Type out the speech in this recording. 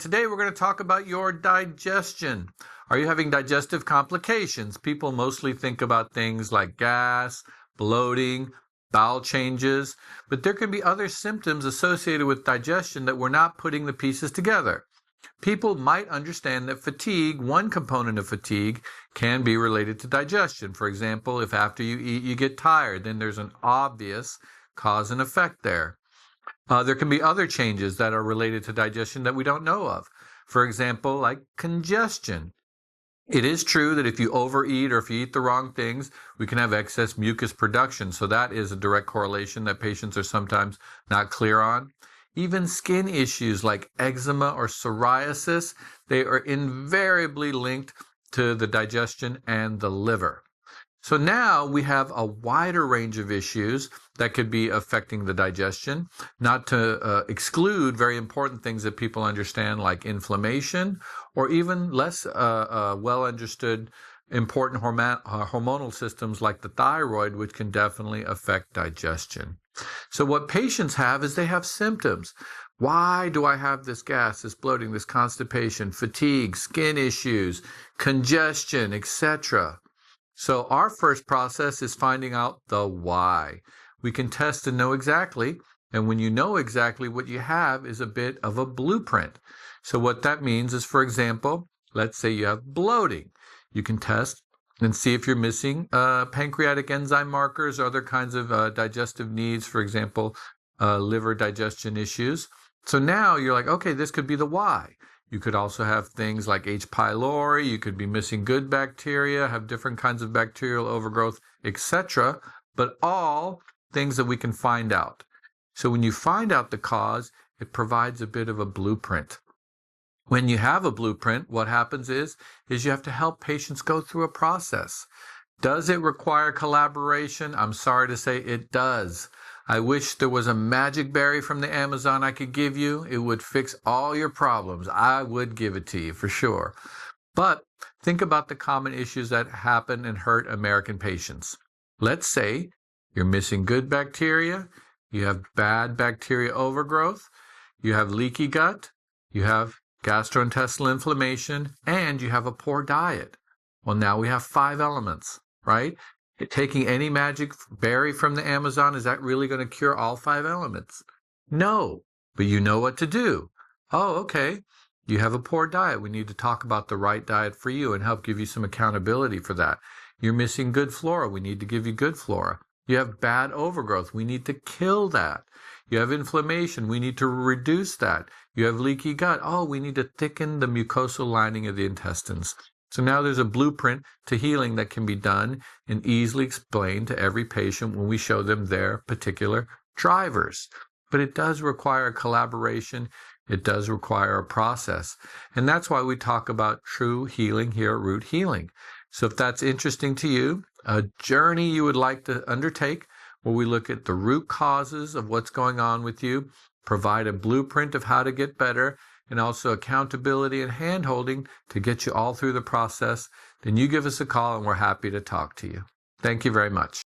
Today we're going to talk about your digestion. Are you having digestive complications? People mostly think about things like gas, bloating, bowel changes, but there can be other symptoms associated with digestion that we're not putting the pieces together. People might understand that fatigue, one component of fatigue, can be related to digestion. For example, if after you eat you get tired, then there's an obvious cause and effect there. There can be other changes that are related to digestion that we don't know of. For example, like congestion. It is true that if you overeat or if you eat the wrong things, we can have excess mucus production. So that is a direct correlation that patients are sometimes not clear on. Even skin issues like eczema or psoriasis, they are invariably linked to the digestion and the liver. So now we have a wider range of issues that could be affecting the digestion, not to exclude very important things that people understand like inflammation or even less well understood important hormonal systems like the thyroid, which can definitely affect digestion. So what patients have is they have symptoms. Why do I have this gas, this bloating, this constipation, fatigue, skin issues, congestion, etc.? So our first process is finding out the why. We can test and know exactly, and when you know exactly what you have is a bit of a blueprint. So what that means is, for example, let's say you have bloating. You can test and see if you're missing pancreatic enzyme markers or other kinds of digestive needs, for example, liver digestion issues. So now you're like, okay, this could be the why. You could also have things like H. pylori, you could be missing good bacteria, have different kinds of bacterial overgrowth, etc., but all things that we can find out. So when you find out the cause, it provides a bit of a blueprint. When you have a blueprint, what happens is you have to help patients go through a process. Does it require collaboration? I'm sorry to say it does. I wish there was a magic berry from the Amazon I could give you. It would fix all your problems. I would give it to you for sure. But think about the common issues that happen and hurt American patients. Let's say you're missing good bacteria, you have bad bacteria overgrowth, you have leaky gut, you have gastrointestinal inflammation, and you have a poor diet. Well, now we have 5 elements, right? Taking any magic berry from the Amazon, is that really going to cure all 5 elements? No, but you know what to do. Oh, okay. You have a poor diet. We need to talk about the right diet for you and help give you some accountability for that. You're missing good flora. We need to give you good flora. You have bad overgrowth. We need to kill that. You have inflammation. We need to reduce that. You have leaky gut. Oh, we need to thicken the mucosal lining of the intestines. So now there's a blueprint to healing that can be done and easily explained to every patient when we show them their particular drivers. But it does require collaboration. It does require a process. And that's why we talk about true healing here at Root Healing. So if that's interesting to you, a journey you would like to undertake where we look at the root causes of what's going on with you, provide a blueprint of how to get better, and also accountability and hand-holding to get you all through the process, then you give us a call and we're happy to talk to you. Thank you very much.